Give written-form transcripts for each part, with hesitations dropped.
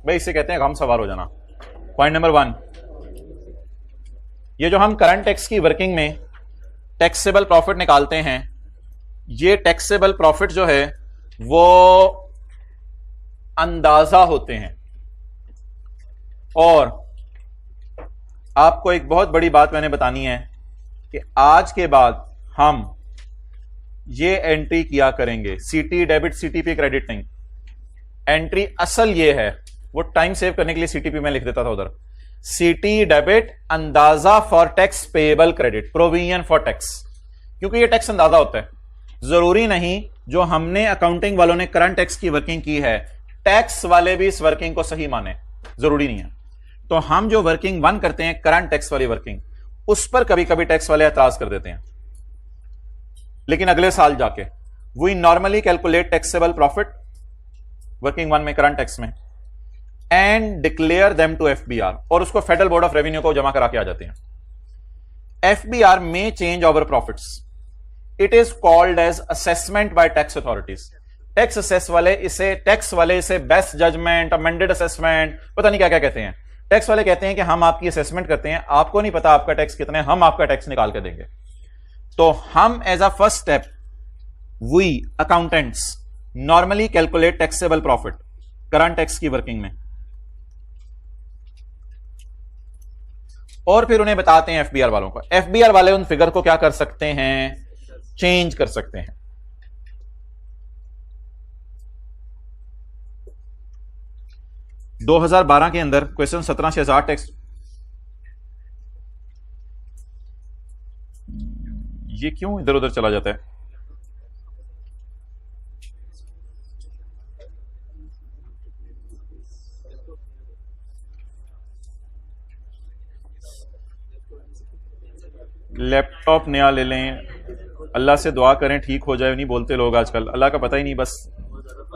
भाई इसे कहते हैं गम सवार हो जाना। पॉइंट नंबर 1, ये जो हम करंट टैक्स की वर्किंग में टैक्सेबल प्रॉफिट निकालते हैं, ये टैक्सेबल प्रॉफिट जो है वो अंदाजा होते हैं। और आपको एक बहुत बड़ी बात मैंने बतानी है कि आज के बाद हम ये एंट्री किया करेंगे, सीटी डेबिट सीटीपी क्रेडिट नहीं। एंट्री असल ये है, वो टाइम सेव करने के लिए सीटीपी में लिख देता था उधर, सीटी डेबिट अंदाजा for tax payable credit, provision for tax, क्योंकि ये टैक्स अंदाजा होता है। जरूरी नहीं जो हमने अकाउंटिंग वालों ने करंट टैक्स की वर्किंग की है, टैक्स वाले भी इस वर्किंग को सही माने, जरूरी नहीं है। तो हम जो वर्किंग 1 करते हैं करंट टैक्स वाली वर्किंग, उस पर कभी कभी टैक्स वाले एतराज कर देते हैं, लेकिन अगले साल जाके we normally calculate taxable profit working 1 में करंट टैक्स में and declare them to FBR, और उसको फेडरल बोर्ड ऑफ रेवेन्यू को जमा करा के आ जाते हैं। एफबीआर में change over profits, it is called as assessment by tax authorities. Tax assess वाले इसे, टैक्स वाले इसे बेस्ट जजमेंट, अमेंडेड असेसमेंट, पता नहीं क्या क्या कहते हैं। टैक्स वाले कहते हैं कि हम आपकी असेसमेंट करते हैं, आपको नहीं पता आपका टैक्स कितना है, हम आपका टैक्स निकाल के देंगे। तो हम as a first step we accountants normally calculate taxable profit current tax की वर्किंग में, और फिर उन्हें बताते हैं एफबीआर वालों को। एफबीआर वाले उन फिगर को क्या कर सकते हैं, चेंज कर सकते हैं। – 2012 के अंदर क्वेश्चन 17 से 1000 टैक्स, ये क्यों इधर उधर चला जाता है? लैपटॉप नया ले लें, अल्लाह से दुआ करें ठीक हो जाए, नहीं बोलते लोग आजकल, अल्लाह का पता ही नहीं, बस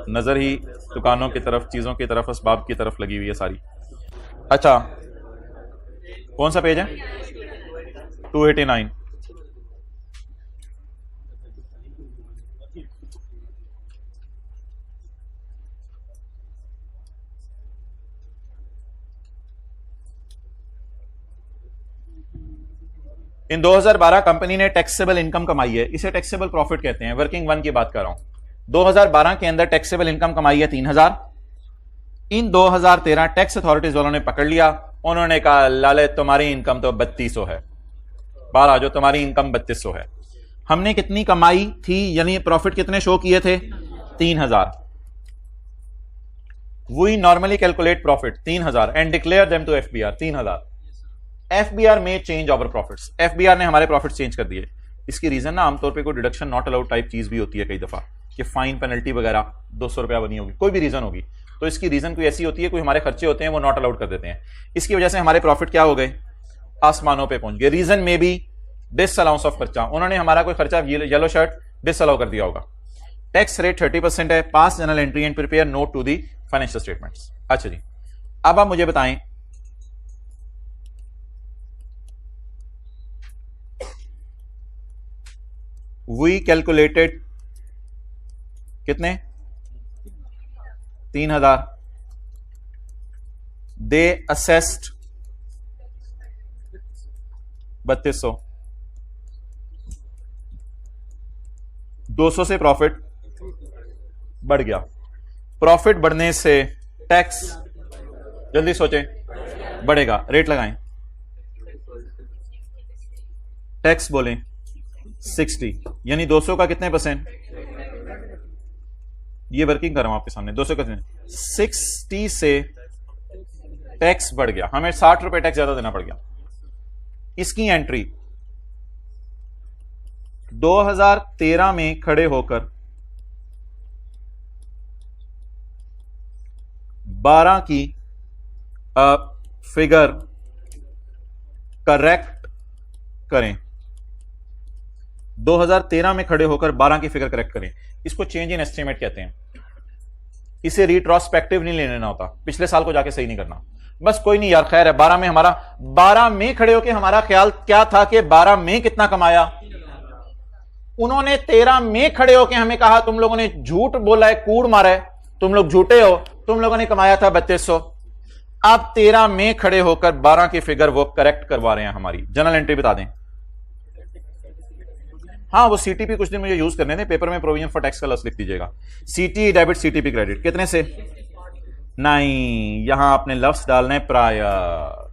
नजर ही दुकानों की तरफ, चीजों की तरफ, असबाब की तरफ लगी हुई है सारी। अच्छा, कौन सा पेज है? 289। इन 2012 कंपनी ने टैक्सेबल इनकम कमाई है, इसे टैक्सेबल प्रॉफिट कहते हैं। वर्किंग 1 की बात कर रहा हूं। 2012 के अंदर टैक्सेबल इनकम कमाई है 3000। इन 2013 टैक्स अथॉरिटीज वालों ने पकड़ लिया, उन्होंने कहा लाले तुम्हारी इनकम तो 3200 है, बाहर आ जाओ, तुम्हारी इनकम 3200 है। हमने कितनी कमाई थी, यानी प्रॉफिट कितने शो किए थे? 3000। We normally calculate profit 3000 and declare them to FBR 3000। FBR में चेंज ओवर प्रॉफिट्स, एफबीआर ने हमारे प्रॉफिट चेंज कर दिए। इसकी रीजन ना आमतौर पे कोई डिडक्शन नॉट अलाउड टाइप चीज भी होती है कई दफा, कि फाइन पेनल्टी वगैरह 200 रुपया बनी होगी, कोई भी रीजन होगी, तो इसकी रीजन कोई ऐसी होती है, कोई हमारे खर्चे होते हैं वो नॉट अलाउड कर देते हैं। इसकी वजह से हमारे प्रॉफिट क्या हो गए? आसमानों पे पहुंच गए। रीजन में भी डिसअलाउंस ऑफ खर्चा, उन्होंने हमारा कोई खर्चा येलो शर्ट डिसअलाउ कर दिया होगा। टैक्स रेट 30% है। Pass general entry and prepare note to the financial statements. अच्छा जी, अब आप मुझे बताएं वी कैलकुलेटेड कितने? 3000। दे असेस्ड 3200। 200 से प्रॉफिट बढ़ गया। प्रॉफिट बढ़ने से टैक्स, जल्दी सोचें, बढ़ेगा। रेट लगाएं, टैक्स बोलें 60, यानी 200 का कितने परसेंट? ये वर्किंग कर रहा हूं आपके सामने। 200 का 60 से टैक्स बढ़ गया, हमें 60 रुपए टैक्स ज्यादा देना पड़ गया। इसकी एंट्री 2013 में खड़े होकर 12 की फिगर करेक्ट करें। 2013 में खड़े होकर 12 की फिगर करेक्ट करें। इसको चेंज इन एस्टिमेट कहते हैं। इसे रिट्रोस्पेक्टिव नहीं लेना होता, पिछले साल को जाके सही नहीं करना। बस कोई नहीं यार, खैर है। 12 में हमारा, 12 में खड़े होकर हमारा ख्याल क्या था कि 12 में कितना कमाया। उन्होंने 13 में खड़े होकर हमें कहा तुम लोगों ने झूठ बोला है, कूड़ मारा है, तुम लोग झूठे हो, तुम लोगों ने कमाया था 3200। अब 13 में खड़े होकर 12 की फिगर वो करेक्ट करवा रहे हैं हमारी। जनरल एंट्री बता दें। हाँ, वो सीटीपी कुछ दिन मुझे यूज करने थे, पेपर में प्रोविजन फॉर टैक्स का लॉस लिख दीजिएगा। सीटी डेबिट सीटीपी क्रेडिट कितने से? नहीं, यहां आपने लफ्ज डालना है प्रायर,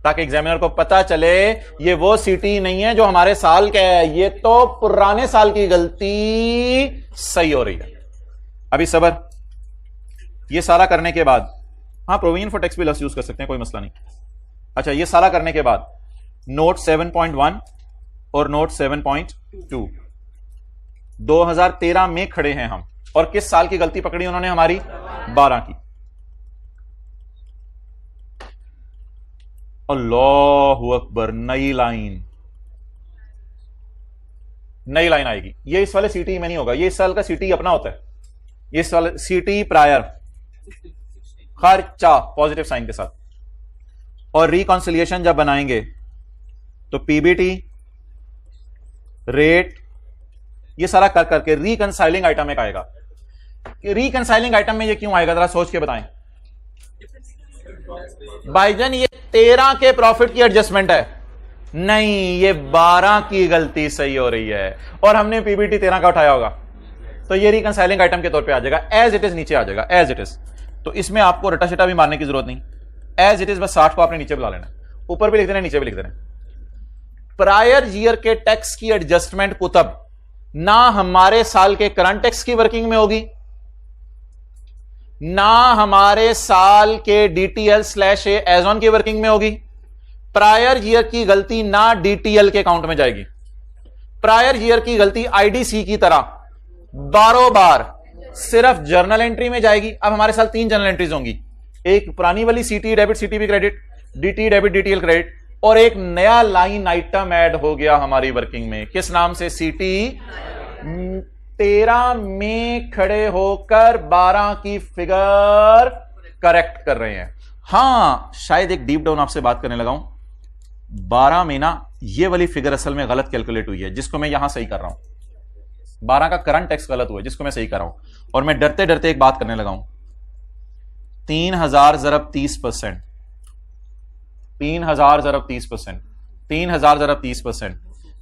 ताकि एग्जामिनर को पता चले ये वो सीटी नहीं है जो हमारे साल का है, ये तो पुराने साल की गलती सही हो रही है। अभी सबर। ये सारा करने के बाद, हाँ प्रोविजन फॉर टैक्स भी लफ्ज यूज कर सकते हैं, कोई मसला नहीं। अच्छा, ये सारा करने के बाद नोट 7.1 और नोट 7.2 2013 में खड़े हैं हम, और किस साल की गलती पकड़ी उन्होंने? हमारी 12 की। अल्लाहु अकबर, नई लाइन आएगी। ये इस वाले सीटी में नहीं होगा, ये इस साल का सीटी अपना होता है, ये इस वाले सीटी प्रायर खर्चा पॉजिटिव साइन के साथ। और रिकॉन्सिलिएशन जब बनाएंगे तो पीबीटी रेट ये सारा कर करके रिकंसाइलिंग आइटम एक आएगा। रिकंसाइलिंग आइटम में ये क्यों आएगा, जरा सोच के बताएं भाईजान। ये 13 के प्रॉफिट की एडजस्टमेंट है, नहीं ये 12 की गलती सही हो रही है, और हमने पीबीटी 13 का उठाया होगा, तो ये रिकंसाइलिंग आइटम के तौर पे आ जाएगा, एज इट इज नीचे आ जाएगा, एज इट इज। तो इसमें आपको रटा शटा भी मारने की जरूरत नहीं, एज इट इज बस 60 को आपने नीचे बुला लेना, ऊपर भी लिख देना नीचे भी लिख देना। प्रायर ईयर के टैक्स की एडजस्टमेंट कुतब ना हमारे साल के करंट टैक्स की वर्किंग में होगी, ना हमारे साल के डीटीएल स्लैश एज ऑन की वर्किंग में होगी। प्रायर ईयर की गलती ना डीटीएल के अकाउंट में जाएगी, प्रायर ईयर की गलती आईडीसी की तरह बारों बार सिर्फ जर्नल एंट्री में जाएगी। अब हमारे साथ 3 जर्नल एंट्रीज होंगी, एक पुरानी वाली CT debit CTP credit, DT debit DTL credit, और एक नया लाइन आइटम ऐड हो गया हमारी वर्किंग में, किस नाम से? सीटी 13 में खड़े होकर 12 की फिगर करेक्ट कर रहे हैं। हां, शायद एक डीप डाउन आपसे बात करने लगाऊं, 12 में ना ये वाली फिगर असल में गलत कैलकुलेट हुई है, जिसको मैं यहां सही कर रहा हूं। 12 का करंट टैक्स गलत हुआ है, जिसको मैं सही कर रहा हूं, और मैं डरते डरते एक बात करने लगाऊं। 3000 ज़रब 30%, 3000 ज़रब 30%, 3000 ज़रब 30%,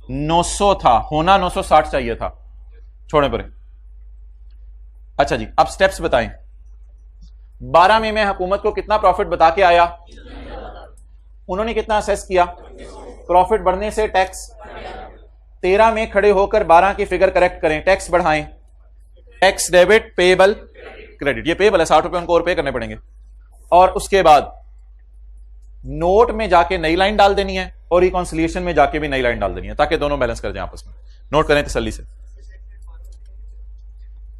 900 था, होना 960 चाहिए था, छोड़े परे। अच्छा जी, अब स्टेप्स बताएं। 12 में मैं हुकूमत को कितना प्रॉफिट बता के आया, उन्होंने कितना असेस किया, प्रॉफिट बढ़ने से टैक्स। 13 में खड़े होकर 12 की फिगर करेक्ट करें, टैक्स बढ़ाएं, टैक्स डेबिट पेबल क्रेडिट, ये पेबल है, 60 रुपए उनको और पे करने पड़ेंगे, और उसके बाद नोट में जाके नई लाइन डाल देनी है, और रिकॉन्सिलिएशन में जाके भी नई लाइन डाल देनी है, ताकि दोनों बैलेंस कर जाए आपस में। नोट करें तसल्ली से।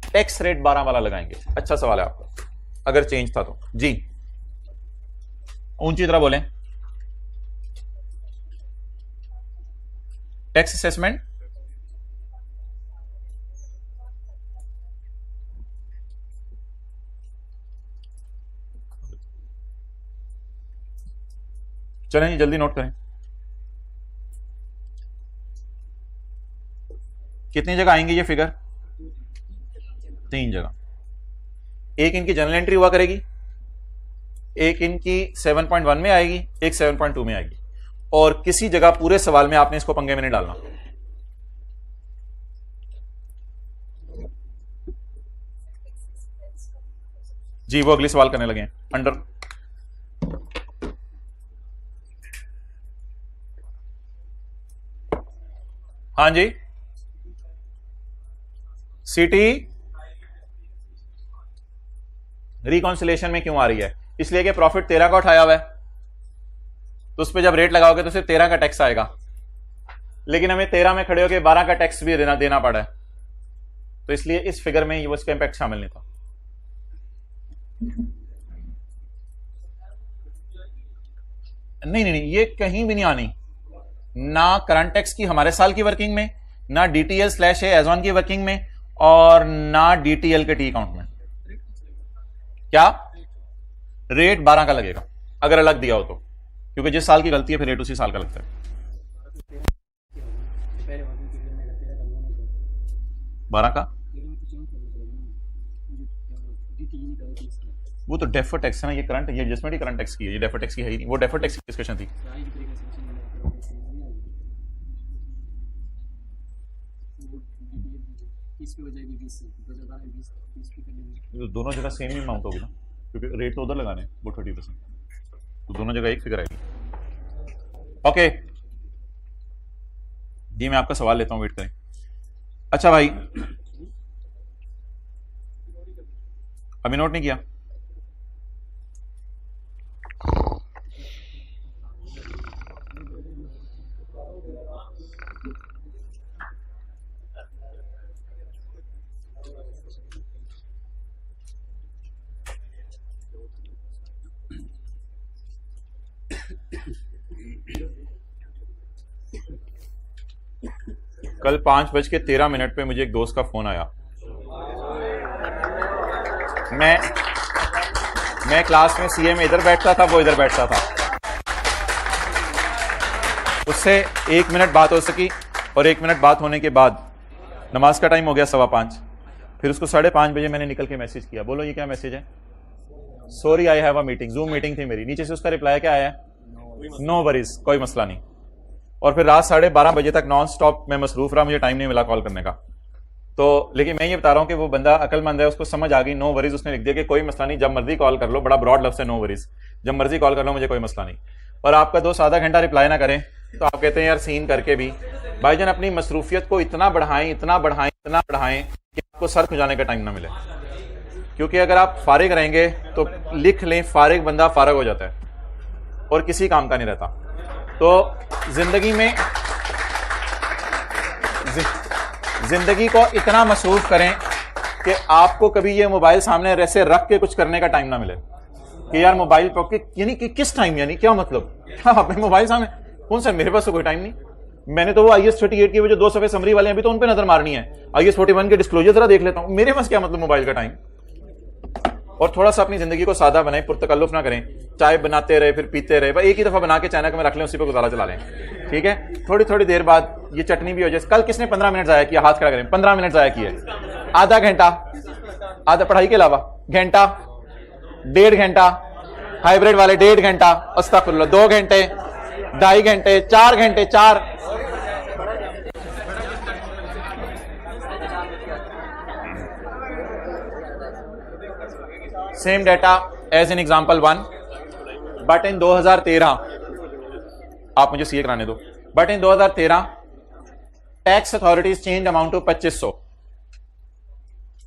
टैक्स रेट 12 वाला लगाएंगे। अच्छा सवाल है आपका, अगर चेंज था तो। जी ऊंची तरह बोलें। टैक्स असेसमेंट चलें जी, जल्दी नोट करें। कितनी जगह आएंगी ये फिगर? 3 जगह। एक इनकी जनरल एंट्री हुआ करेगी, एक इनकी 7.1 में आएगी, एक 7.2 में आएगी, और किसी जगह पूरे सवाल में आपने इसको पंगे में नहीं डालना। जी वो अगली सवाल करने लगे हैं। अंडर हाँ जी, सीटी रिकॉन्सिलेशन में क्यों आ रही है? इसलिए कि प्रॉफिट 13 का उठाया हुआ है, तो उस पर जब रेट लगाओगे तो सिर्फ 13 का टैक्स आएगा, लेकिन हमें 13 में खड़े होकर 12 का टैक्स भी देना पड़ा है, तो इसलिए इस फिगर में उसका इंपैक्ट शामिल नहीं था। नहीं, ये कहीं भी नहीं आनी, ना करंट टैक्स की हमारे साल की वर्किंग में, ना डीटीएल स्लैश एज ऑन की वर्किंग में, और ना डीटीएल के टी अकाउंट में। क्या रेट 12 का लगेगा अगर अलग दिया हो तो, क्योंकि जिस साल की गलती है फिर रेट उसी साल का लगता है। 12 का वो तो डेफर टैक्स है ना, ये करंट, ये एडजस्टमेंट ही करंट टैक्स की है, ये डेफर टैक्स की है ही नहीं, वो डेफर टैक्स की डिस्कशन थी। दोनों जगह सेम ही अमाउंट होगी ना, क्योंकि रेट तो उधर लगाने हैं वो 30%, तो दोनों जगह एक फिगर आएगी। ओके जी, मैं आपका सवाल लेता हूं, वेट करें। अच्छा भाई, अभी नोट नहीं किया? कल 5:13 पे मुझे एक दोस्त का फोन आया। मैं क्लास में सीए में इधर बैठता था, वो इधर बैठता था। उससे 1 मिनट बात हो सकी, और 1 मिनट बात होने के बाद नमाज का टाइम हो गया 5:15। फिर उसको 5:30 बजे मैंने निकल के मैसेज किया, बोलो ये क्या मैसेज है? Sorry I have a meeting, zoom meeting थी मेरी। नीचे से उसका रिप्लाई क्या आया? नो वरीज, कोई मसला नहीं। और फिर रात 12:30 बजे तक नॉन स्टॉप मैं मसरूफ रहा, मुझे टाइम नहीं मिला कॉल करने का। तो लेकिन मैं ये बता रहा हूं कि वो बंदा अकलमंद है, उसको समझ आ गई। नो वरीज उसने लिख दिया कि कोई मसला नहीं, जब मर्जी कॉल कर लो। बड़ा ब्रॉड लफ्ज़ है नो वरीज, जब मर्जी कॉल कर लो, मुझे कोई मसला नहीं। और आपका दोस्त आधा घंटा रिप्लाई ना करें तो आप कहते हैं यार सीन करके भी। भाईजान अपनी मसरूफियत को इतना बढ़ाएं, इतना बढ़ाएं, इतना बढ़ाएं कि आपको सर खुजाने का टाइम ना मिले। क्योंकि अगर आप फारिग रहेंगे तो लिख लें, फारिग बंदा फारग हो जाता है और किसी काम का नहीं रहता। तो जिंदगी को इतना मसरूफ करें कि आपको कभी ये मोबाइल सामने ऐसे रख के कुछ करने का टाइम ना मिले कि यार मोबाइल पॉकेट, यानी कि किस टाइम, यानी क्या मतलब, क्या आपने मोबाइल सामने? कौन सा, मेरे पास तो कोई टाइम नहीं। मैंने तो वो IAS 38 की वो जो 2 सफ़े समरी वाले हैं, अभी तो उन पे नजर मारनी है। IAS 41 के डिस्क्लोजर जरा देख लेता हूं। मेरे पास क्या मतलब मोबाइल का टाइम? और थोड़ा सा अपनी जिंदगी को सादा बनाएं, पुरतकल्लुफ ना करें। चाय बनाते रहे फिर पीते रहे, भाई एक ही दफा बना के चाइना में रख लें, उसी पे गुजारा चला लें, ठीक है? थोड़ी थोड़ी देर बाद ये चटनी भी हो जाए। कल किसने 15 मिनट जाया किया? हाथ खड़ा करें। 15 मिनट जाया किया, आधा घंटा, आधा पढ़ाई के अलावा घंटा, 1.5 घंटा, हाइब्रिड वाले 1.5 घंटा, अस्तगफिरुल्लाह 2 घंटे, 2.5 घंटे, 4 घंटे, 4। Same data as an example 1, but in 2013, आप मुझे सीए कराने दो, but in 2013 tax authorities change amount to 2500।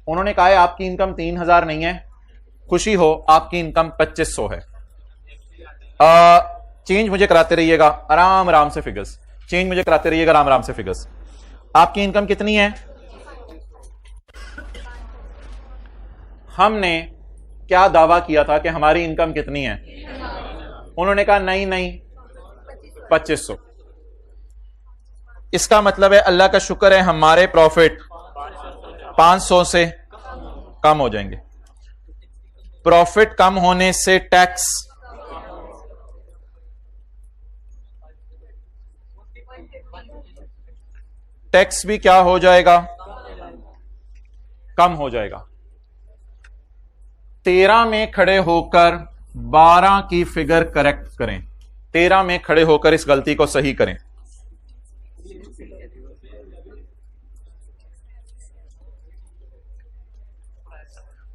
उन्होंने कहा है आपकी इनकम 3000 नहीं है, खुशी हो आपकी इनकम 2500 है। चेंज मुझे कराते रहिएगा आराम आराम से फिगर्स, चेंज मुझे कराते रहिएगा आराम आराम से फिगर्स। आपकी इनकम कितनी है? हमने क्या दावा किया था कि हमारी इनकम कितनी है? उन्होंने कहा नहीं नहीं 2500। इसका मतलब है अल्लाह का शुक्र है हमारे प्रॉफिट 500 से कम हो जाएंगे। प्रॉफिट कम होने से टैक्स भी क्या हो जाएगा? कम हो जाएगा। 13 में खड़े होकर 12 की फिगर करेक्ट करें। 13 में खड़े होकर इस गलती को सही करें।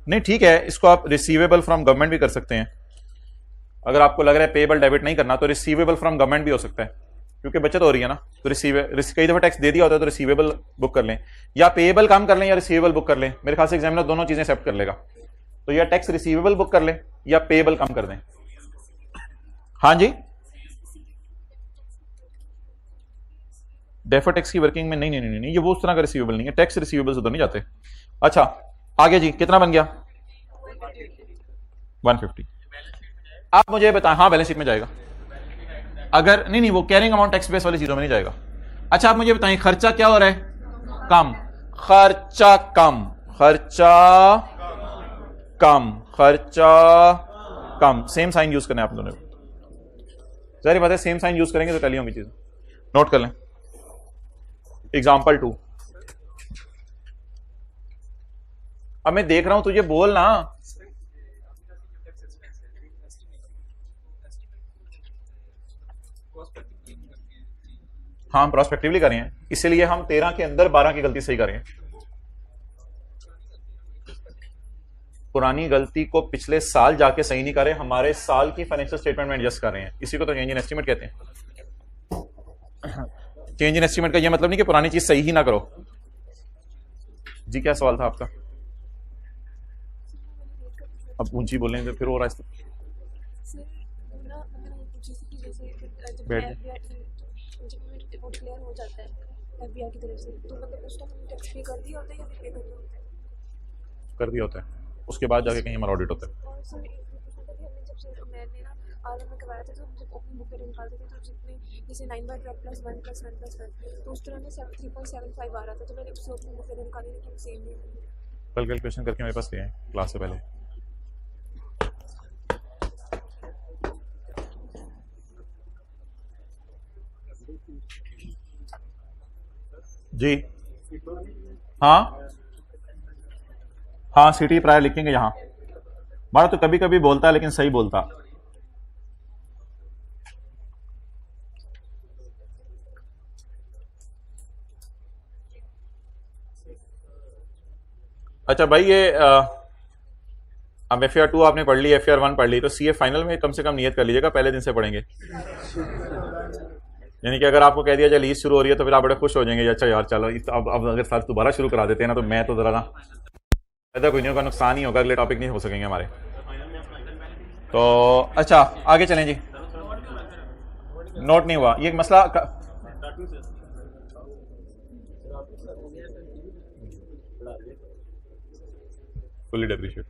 नहीं ठीक है, इसको आप रिसीवेबल फ्रॉम गवर्नमेंट भी कर सकते हैं। अगर आपको लग रहा है पेएबल डेबिट नहीं करना तो रिसीवेबल फ्रॉम गवर्नमेंट भी हो सकता है, क्योंकि बचत हो रही है ना। तो कई दफा टैक्स दे दिया होता है तो रिसीवेबल बुक कर लें, या पेएबल कम कर लें या रिसीवेबल बुक कर लें। मेरे ख्याल से एग्जामिनर दोनों चीजें एक्सेप्ट कर लेगा। तो या टैक्स रिसीवेबल बुक कर लें या पेएबल कम कर दें। हाँ जी, डेफर टैक्स की वर्किंग में नहीं नहीं नहीं नहीं, ये वो उस तरह का रिसीवेबल नहीं है। टैक्स रिसीवेबल उधर नहीं जाते। अच्छा आगे जी, कितना बन गया? 150। आप मुझे बताएं। हाँ बैलेंस शीट में जाएगा। अगर नहीं वो कैरिंग अमाउंट टैक्स बेस वाली जीरो में नहीं जाएगा। अच्छा आप मुझे बताएं खर्चा क्या हो रहा है? कम। खर्चा कम, खर्चा कम, खर्चा कम। सेम साइन यूज करना है आप दोनों को। जाहिर बात है सेम साइन यूज करेंगे तो टैली होंगी चीज। नोट कर लें। एग्जाम्पल 2। अब मैं देख रहा हूं तुझे बोलना। हाँ, हम प्रोस्पेक्टिवली कर रहे हैं, इसीलिए हम 13 के अंदर 12 की गलती सही कर रहे हैं। पुरानी गलती को पिछले साल जाके सही नहीं कर रहे, हमारे साल की फाइनेंशियल स्टेटमेंट में एडजस्ट कर रहे हैं। इसी को तो चेंज इन एस्टीमेट कहते हैं। चेंज इन एस्टीमेट का ये मतलब नहीं कि पुरानी चीज सही ही ना करो। जी क्या सवाल था आपका? अब ऊंची बोलें तो फिर हो रहा है। बैठ क्लियर हो जाता है एफबीआई की तरफ से, तो मतलब उस टाइम हमने टैक्स पे कर दिया होता है या फिर पे करना होता है? कर दिया होता है, उसके बाद जाके कहीं हमारा ऑडिट होता है। और सर एक मतलब कि हमने जब से मैंने ना आलम में करवाया था, तो जब ओपनिंग बुक में निकालते थे तो जितने जैसे 9/12 + 1 + 1 + 1 तो उस तरह में 3.75 आ रहा था, तो मैंने उससे ओपनिंग बुक में निकाली, लेकिन सेम नहीं है। कल कैलकुलेशन करके मेरे पास ले आए क्लास से पहले। जी हाँ हाँ, सिटी प्रायर लिखेंगे यहां। हमारा तो कभी कभी बोलता है लेकिन सही बोलता। अच्छा भाई, ये अब FR 2 आपने पढ़ ली, FR 1 पढ़ ली, तो CA फाइनल में कम से कम नियत कर लीजिएगा, पहले दिन से पढ़ेंगे। यानी कि अगर आपको कह दिया जाए लीज शुरू हो रही है तो फिर आप बड़े खुश हो जाएंगे, अच्छा यार चलो अब अगर साल दोबारा शुरू करा देते हैं ना, तो मैं तो जरा ना फायदा कोई नहीं होगा, नुकसान ही होगा, अगले टॉपिक नहीं हो सकेंगे हमारे। तो अच्छा आगे चलें जी। नोट नहीं हुआ ये मसला फुल्ली डेप्रिशिएट।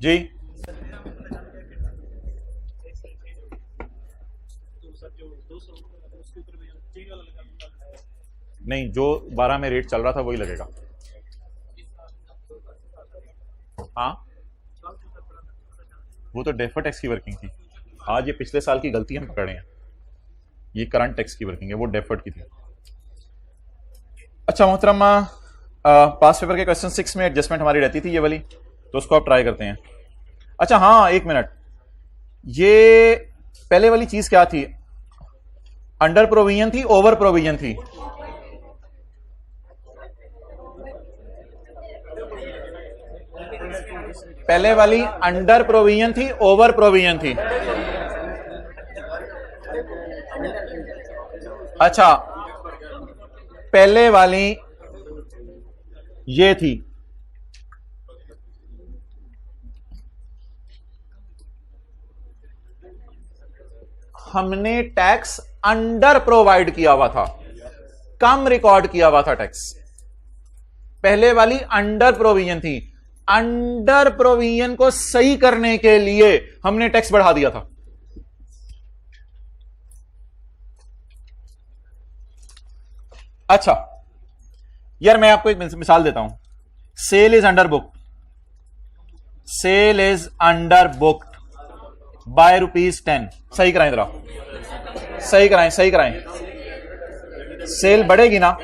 जी नहीं, जो 12 में रेट चल रहा था वही लगेगा। हाँ, वो तो डेफर टैक्स की वर्किंग थी। आज ये पिछले साल की गलती हम पकड़े हैं, ये करंट टैक्स की वर्किंग है, वो डेफर्ड की थी। अच्छा मोहतरमा, पास पेपर के क्वेश्चन 6 में एडजस्टमेंट हमारी रहती थी ये वाली, तो उसको आप ट्राई करते हैं। अच्छा हाँ, एक मिनट, ये पहले वाली चीज क्या थी? अंडर प्रोविजन थी, ओवर प्रोविजन थी? पहले वाली अंडर प्रोविजन थी, ओवर प्रोविजन थी? अच्छा, पहले वाली ये थी। हमने टैक्स अंडर प्रोवाइड किया हुआ था, कम रिकॉर्ड किया हुआ था टैक्स। पहले वाली अंडर प्रोविजन थी, अंडर प्रोविजन को सही करने के लिए हमने टैक्स बढ़ा दिया था। अच्छा यार, मैं आपको एक मिसाल देता हूं। Sale is under book, sale is under booked by ₹10। सही कराएं जरा, सही कराएं, सही कराएं। सेल बढ़ेगी ना,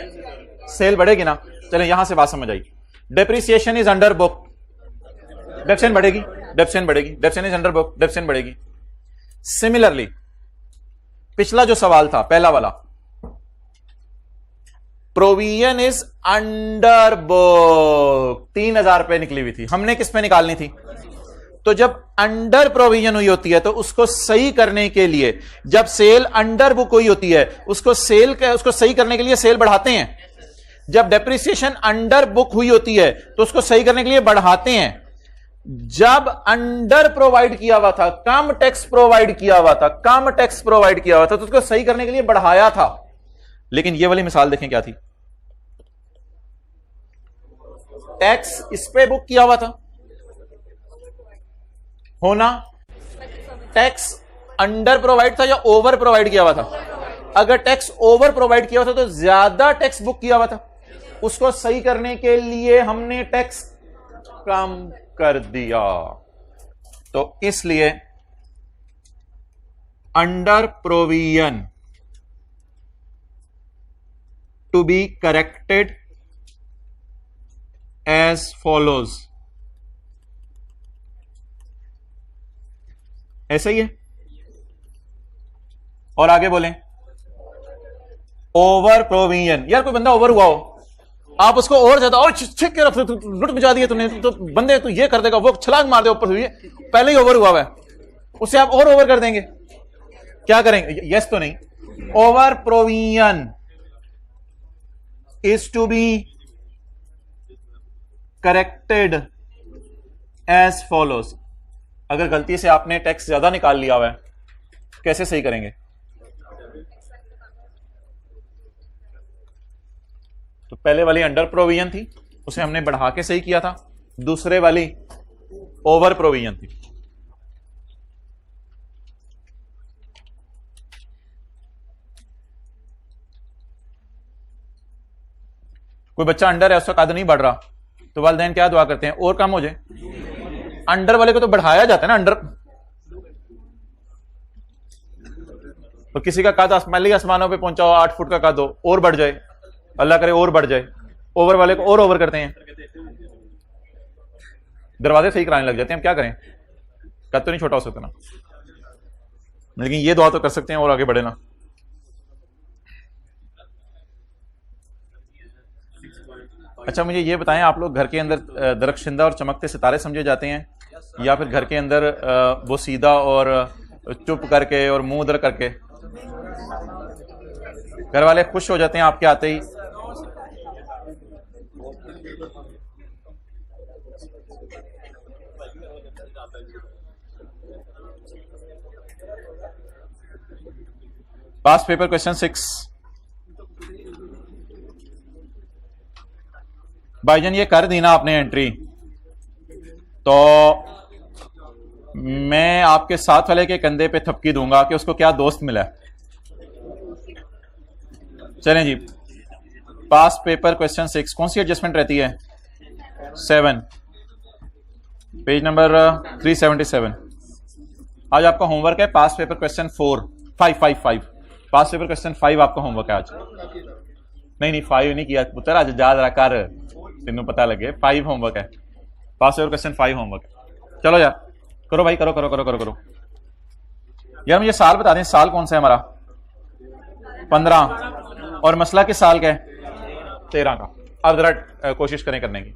सेल बढ़ेगी ना। चलें यहां से बात समझ आई। Depreciation is under book, depreciation बढ़ेगी, डेप्रिसिएशन बढ़ेगी, depreciation is under book, depreciation बढ़ेगी। सिमिलरली पिछला जो सवाल था पहला वाला, प्रोविजन इज अंडर बुक, 3000 रुपए निकली हुई थी, हमने किस पे निकालनी थी? तो जब अंडर प्रोविजन हुई होती है तो उसको सही करने के लिए, जब सेल अंडर बुक हुई होती है उसको सही करने के लिए सेल बढ़ाते हैं। जब डेप्रिसिएशन अंडर बुक हुई होती है तो उसको सही करने के लिए बढ़ाते हैं। जब अंडर प्रोवाइड किया हुआ था, कम टैक्स प्रोवाइड किया हुआ था, कम टैक्स प्रोवाइड किया हुआ था, तो उसको सही करने के लिए बढ़ाया था। लेकिन ये वाली मिसाल देखें क्या थी? टैक्स इस पे बुक किया हुआ था, होना टैक्स अंडर प्रोवाइड था या ओवर प्रोवाइड किया हुआ था? अगर टैक्स ओवर प्रोवाइड किया हुआ था तो ज्यादा टैक्स बुक किया हुआ था, उसको सही करने के लिए हमने टैक्स कम कर दिया। तो इसलिए under provision to be corrected as follows, ऐसा ही है। और आगे बोलें ओवर प्रोविजन। यार कोई बंदा ओवर हुआ हो, आप उसको और ज्यादा और छिक के रखते, लुट मचा दिया तूने, तो बंदे तो ये कर देगा, वो छलांग मार दे ऊपर से, पहले ही ओवर हुआ है, उससे आप और ओवर कर देंगे, क्या करेंगे? यस तो नहीं। Over provision is to be corrected as follows. अगर गलती से आपने टैक्स ज्यादा निकाल लिया हुआ है, कैसे सही करेंगे? तो पहले वाली अंडर प्रोविजन थी, उसे हमने बढ़ा के सही किया था, दूसरे वाली ओवर प्रोविजन थी। कोई बच्चा अंडर है, उसका कद नहीं बढ़ रहा, तो वालिदैन क्या दुआ करते हैं? और कम हो जाए। अंडर वाले को तो बढ़ाया जाता है ना, अंडर। तो किसी का कद आसमानी आसमानों पे पहुंचा हो, 8 फुट का कद हो, और बढ़ जाए, अल्लाह करे और बढ़ जाए, ओवर वाले को और ओवर करते हैं, दरवाजे सही कराने लग जाते हैं। हम क्या करें? कद तो नहीं छोटा हो सकता ना, लेकिन ये दुआ तो कर सकते हैं और आगे बढ़े ना। अच्छा मुझे ये बताएं, आप लोग घर के अंदर दरख्शिंदा और चमकते सितारे समझे जाते हैं, या फिर घर के अंदर वो सीधा और चुप करके और मुंह उधर करके? घर वाले खुश हो जाते हैं आपके आते ही। Past paper question 6। भाईजान ये कर दी ना आपने एंट्री, तो मैं आपके साथ वाले के कंधे पे थपकी दूंगा कि उसको क्या दोस्त मिला है। चलें जी, पास्ट पेपर क्वेश्चन 6। कौन सी एडजस्टमेंट रहती है? 7, पेज नंबर 377। आज आपका होमवर्क है past paper question 5 past paper question 5 आपका होमवर्क है आज। नहीं 5 नहीं किया पुत्र, आज याद रहा कर, तेनों पता लगे। 5 होमवर्क है, पास्ट पेपर क्वेश्चन 5 होमवर्क। चलो यार करो भाई, करो करो करो करो करो। यार मुझे साल बता दें, साल कौन सा है हमारा? 15। और मसला किस साल का है? 13 का। अब जरा कोशिश करें करने की।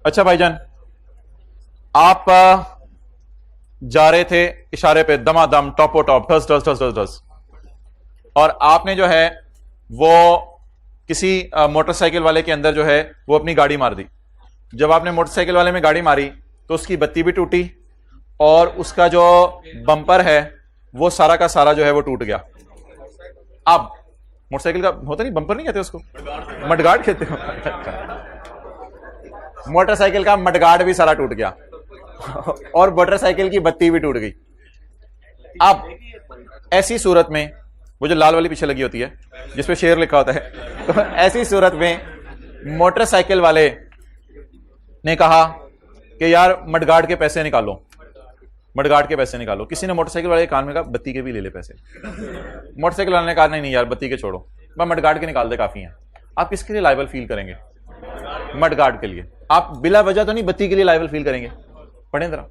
अच्छा भाईजान, आप जा रहे थे इशारे पे दमादम टॉपो टॉप ठस ठस ठस ठस ठस, और आपने जो है वो किसी मोटरसाइकिल वाले के अंदर जो है वो अपनी गाड़ी मार दी। जब आपने मोटरसाइकिल वाले में गाड़ी मारी तो उसकी बत्ती भी टूटी और उसका जो बम्पर है वो सारा का सारा जो है वो टूट गया। अब मोटरसाइकिल का होता नहीं, बम्पर नहीं कहते उसको, मडगार्ड कहते हो। मोटरसाइकिल का मडगार्ड भी सारा टूट गया और मोटरसाइकिल की बत्ती भी टूट गई। अब ऐसी सूरत में वो जो लाल वाली पीछे लगी होती है जिसपे शेर लिखा होता है, तो ऐसी सूरत में मोटरसाइकिल वाले ने कहा कि यार मडगार्ड के पैसे निकालो, मडगार्ड के पैसे निकालो। किसी ने मोटरसाइकिल वाले के कान में कहा बत्ती के भी ले ले पैसे। मोटरसाइकिल वाले ने कहा नहीं यार बत्ती के छोड़ो, मैं मडगार्ड के निकाल दे, काफी हैं। आप किसके लिए लायबल फील करेंगे? मडगार्ड के लिए। आप बिला वजह तो नहीं बत्ती के लिए लायबल फील करेंगे। पढ़ें जरा।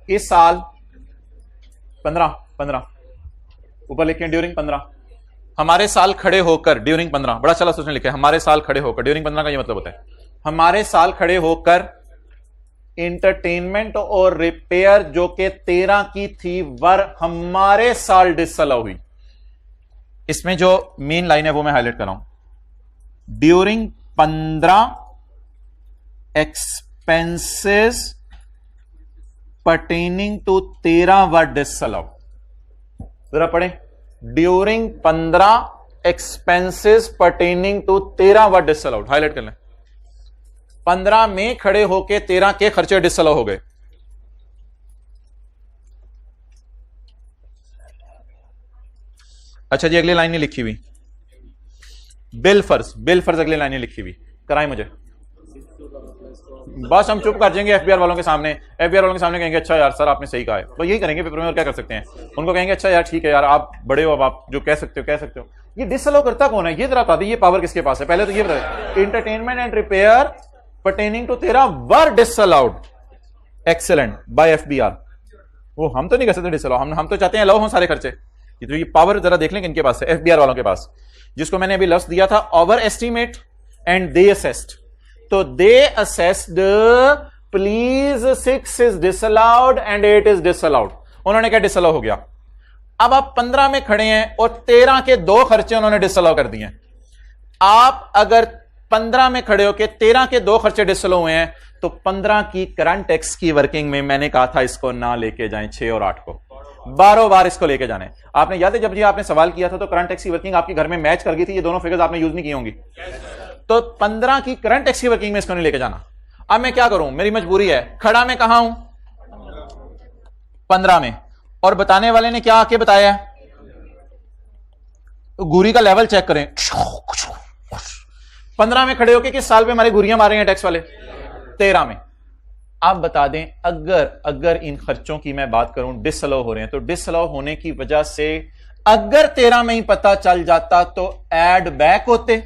इस साल 15 ऊपर लिखे ड्यूरिंग 15, हमारे साल खड़े होकर ड्यूरिंग 15, बड़ा चला सोचने लिखे हमारे साल खड़े होकर। ड्यूरिंग 15 का ये मतलब होता है हमारे साल खड़े होकर इंटरटेनमेंट और रिपेयर जो कि 13 की थी वर हमारे साल डिसअलाउ हुई। इसमें जो मेन लाइन है वो मैं हाईलाइट कर रहा हूं। During 15 expenses pertaining to 13 were disallowed. जरा पढ़े, during 15 expenses pertaining to 13 were disallowed. Highlight कर लें, 15 में खड़े होके 13 के खर्चे डिसअलाउ हो गए। अच्छा जी, अगली लाइन नहीं लिखी हुई, बिल फर्ज अगली लाइन नहीं लिखी हुई, कराएं मुझे। बस हम चुप कर जाएंगे एफबीआर वालों के सामने, एफबीआर वालों के सामने कहेंगे अच्छा यार सर आपने सही कहा है, तो यही करेंगे पेपर में, और क्या कर सकते हैं। उनको कहेंगे अच्छा यार ठीक है यार आप बड़े हो, अब आप जो कह सकते हो कह सकते हो। ये डिसअलाउ करता कौन है, ये जरा बता दीजिए, पावर किसके पास है, पहले तो ये बता। Entertainment and repair pertaining to 13 were disallowed, excellent, by FBR. वो हम तो नहीं कर सकते डिसअलाउ, हम तो चाहते हैं अलाउ हो सारे खर्चे। ये तो ये पावर जरा देख लें किनके पास है, एफबीआर वालों के पास, जिसको मैंने अभी लफ्ज दिया था over estimate and they assessed. तो they assessed please 6 is disallowed and 8 is disallowed. उन्होंने क्या डिसअलाउ हो गया। अब आप 15 में खड़े हैं और 13 के 2 खर्चे उन्होंने डिसअलाउ कर दिए। आप अगर 15 में खड़े होकर 13 के 2 खर्चे डिसअलाउ हुए हैं तो 15 की करंट टैक्स की वर्किंग में मैंने कहा था इसको ना लेके जाएं, 6 और 8 को बार इसको लेके जाने। आपने याद है जब जी आपने सवाल किया था तो करंट टैक्स की वर्किंग आपके घर में मैच कर गई थी, ये दोनों फिगर्स आपने यूज नहीं की होंगी। तो 15 की करंट टैक्स की वर्किंग में इसको नहीं लेके जाना। अब मैं क्या करूं, मेरी मजबूरी है, खड़ा मैं कहां हूं 15 में, और बताने वाले ने क्या आके बताया, घुरी का लेवल चेक करें। 15 में खड़े होके किस साल पे हमारे घुरियां मारे हैं टैक्स वाले, 13 में। आप बता दें अगर इन खर्चों की मैं बात करूं डिसअलाउ हो रहे हैं, तो डिसअलाउ होने की वजह से अगर 13 में ही पता चल जाता तो ऐड बैक होते,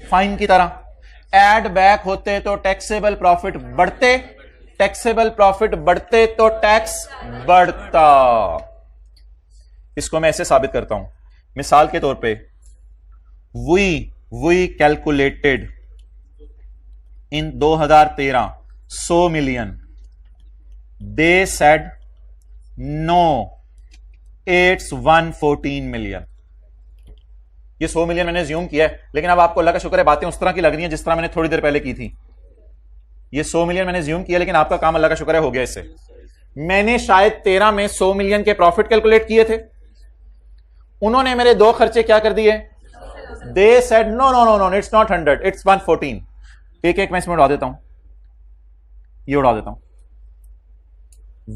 फाइन की तरह ऐड बैक होते तो टैक्सेबल प्रॉफिट बढ़ते, टैक्सेबल प्रॉफिट बढ़ते तो टैक्स बढ़ता। इसको मैं ऐसे साबित करता हूं, मिसाल के तौर पे we calculated in 2013 100 million, they said no it's 114 million. ये 100 मिलियन मैंने ज्यूम किया है, लेकिन अब आपको अल्लाह का शुक्र है बातें उस तरह की लग रही हैं जिस तरह मैंने थोड़ी देर पहले की थी। ये 100 मिलियन मैंने ज्यूम किया, लेकिन आपका काम अल्लाह का शुक्र है हो गया इससे। मैंने शायद 13 में 100 मिलियन के प्रॉफिट कैलकुलेट किए थे, उन्होंने मेरे 2 खर्चे क्या कर दिए, they said no it's not 100 it's 114। एक मैं इसमें उड़ा देता हूं, ये उड़ा देता हूं।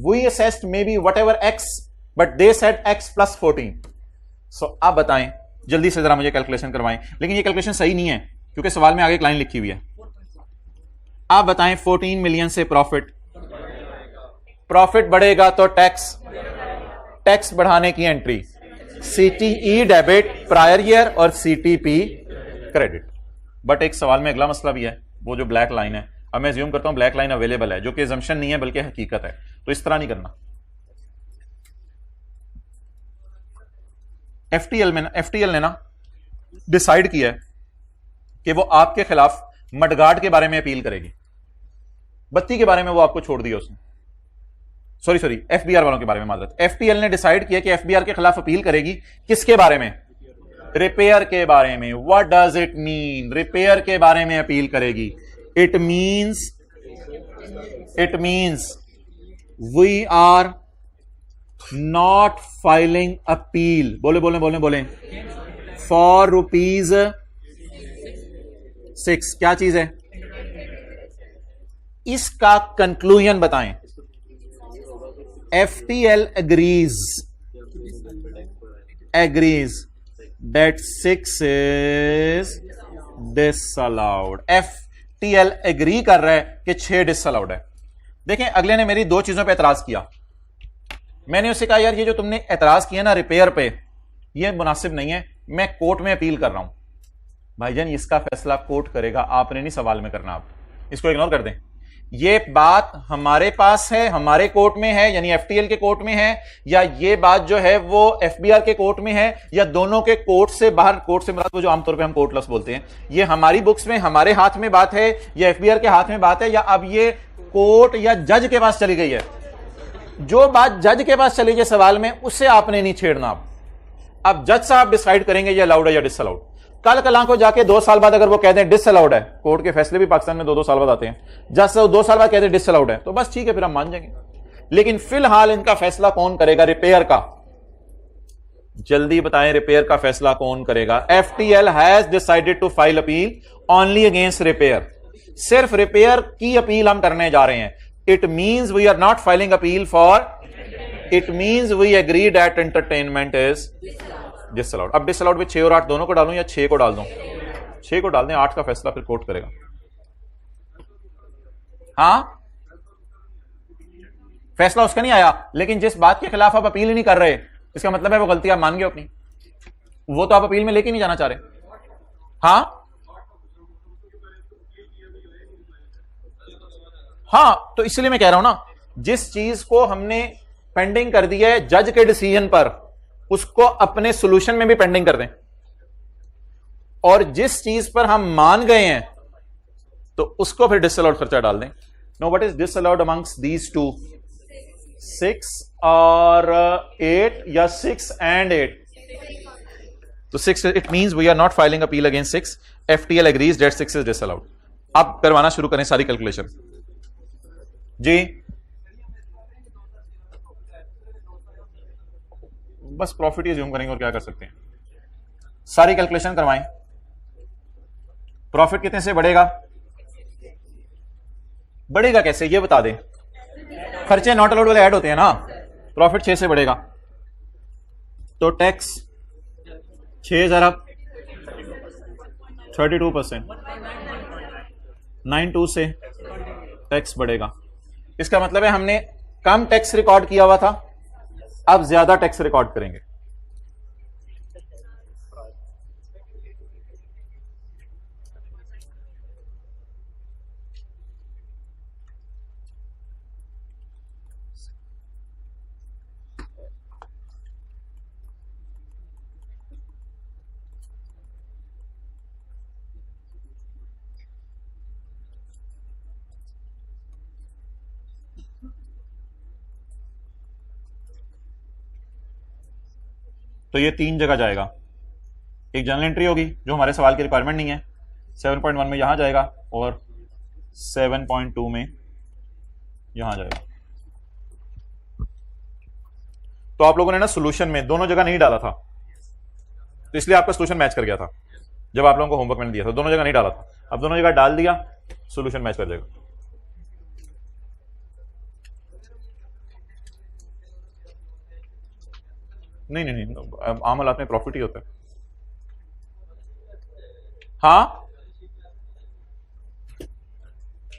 We assessed maybe whatever x, but they said x plus 14। So आप बताएं जल्दी से जरा मुझे कैलकुलेशन करवाएं, लेकिन ये कैलकुलेशन सही नहीं है क्योंकि सवाल में आगे एक लाइन लिखी हुई है। आप बताएं 14 मिलियन से प्रॉफिट बढ़ेगा तो टैक्स बढ़ाने की entry CTE debit prior year और सीटीपी क्रेडिट। बट एक सवाल में अगला मसला भी है, वो जो ब्लैक लाइन है। अब मैं अज्यूम करता हूं ब्लैक लाइन अवेलेबल है, जो कि अजम्पशन नहीं है बल्कि हकीकत है, तो इस तरह नहीं करना। एफटीएल ने ना डिसाइड किया है कि वो आपके खिलाफ मडगार्ड के बारे में अपील करेगी, बत्ती के बारे में वो आपको छोड़ दिया उसने, सॉरी एफबीआर वालों के बारे में माजरत। एफटीएल ने डिसाइड किया कि एफबीआर के खिलाफ अपील करेगी, किसके बारे में, रिपेयर के बारे में। What does it mean, repair के बारे में अपील करेगी। It means we are not filing appeal, बोले for rupees 6। क्या चीज है, इसका कंक्लूजन बताएं। FTL agrees that 6 is disallowed। FTL agree कर रहा है कि 6 डिसअलाउड है। देखें अगले ने मेरी 2 चीजों पे एतराज किया। मैंने उससे कहा यार ये जो तुमने एतराज किया ना रिपेयर पे, ये मुनासिब नहीं है, मैं कोर्ट में अपील कर रहा हूं। भाईजान इसका फैसला कोर्ट करेगा, आपने नहीं सवाल में करना, आप इसको इग्नोर कर दें। ये बात हमारे पास है, हमारे कोर्ट में है, यानी एफटीएल के कोर्ट में है, या ये बात जो है वो एफबीआर के कोर्ट में है, या दोनों के कोर्ट से बाहर। कोर्ट से मतलब जो आमतौर पे हम कोर्ट लफ्ज बोलते हैं, ये हमारी बुक्स में हमारे हाथ में बात है या एफबीआर के हाथ में बात है, या अब ये कोर्ट या जज के पास चली गई है। जो बात जज के पास चली गई सवाल में, उससे आपने नहीं छेड़ना। अब जज साहब डिसाइड करेंगे ये अलाउड है या डिसअलाउड। कल कल को जाके 2 साल बाद अगर वो कहते हैं डिसअलाउड है, कोर्ट के फैसले भी पाकिस्तान में 2-2 साल बाद आते हैं, जज साहब 2 साल बाद कहते हैं डिसअलाउड है, तो बस ठीक है, फिर हम मान जाएंगे। लेकिन फिलहाल इनका फैसला कौन करेगा रिपेयर का? जल्दी बताएं, रिपेयर का फैसला कौन करेगा? FTL has decided to file appeal only against repair. सिर्फ रिपेयर की अपील हम करने जा रहे हैं। It means we are not filing appeal for, it means we agree that entertainment is disallowed. अब डिसअलाउड में 6 और 8 दोनों को डालूं या 6 को डाल दूं? 6 को डाल दें, 8 का फैसला फिर कोर्ट करेगा। हां, फैसला उसका नहीं आया, लेकिन जिस बात के खिलाफ आप अपील ही नहीं कर रहे, इसका मतलब है वो गलती आप मान गए अपनी, वो तो आप अपील में लेके नहीं जाना चाह रहे। हां हां, तो इसलिए मैं कह रहा हूं ना, जिस चीज को हमने पेंडिंग कर दिया है जज के डिसीजन पर, उसको अपने सॉल्यूशन में भी पेंडिंग कर दें, और जिस चीज पर हम मान गए हैं तो उसको फिर डिसअलाउड खर्चा डाल दें। No, what is disallowed amongst these two? 6 और 8 या 6 and 8? तो 6, it means we are not filing appeal against 6। FTL agrees that 6 is disallowed. अब करवाना शुरू करें सारी कैलकुलेशन जी। बस प्रॉफिट ही ज्यूम करेंगे और क्या कर सकते हैं। सारी कैलकुलेशन करवाएं। प्रॉफिट कितने से बढ़ेगा? बढ़ेगा कैसे ये बता दें। खर्चे नॉट अलाउड वाले ऐड होते हैं ना। प्रॉफिट 6 से बढ़ेगा तो टैक्स 6 जरा 32%, 92 से टैक्स बढ़ेगा। इसका मतलब है हमने कम टैक्स रिकॉर्ड किया हुआ था, अब ज्यादा टैक्स रिकॉर्ड करेंगे। तो ये 3 जगह जाएगा। एक जनरल एंट्री होगी जो हमारे सवाल की रिक्वायरमेंट नहीं है, 7.1 में यहां जाएगा और 7.2 में यहां जाएगा। तो आप लोगों ने ना सॉल्यूशन में दोनों जगह नहीं डाला था, तो इसलिए आपका सॉल्यूशन मैच कर गया था। जब आप लोगों को होमवर्क मैंने दिया था दोनों जगह नहीं डाला था, अब दोनों जगह डाल दिया, सॉल्यूशन मैच कर जाएगा। नहीं नहीं नहीं, आम हालात में प्रॉफिट ही होता है। हाँ,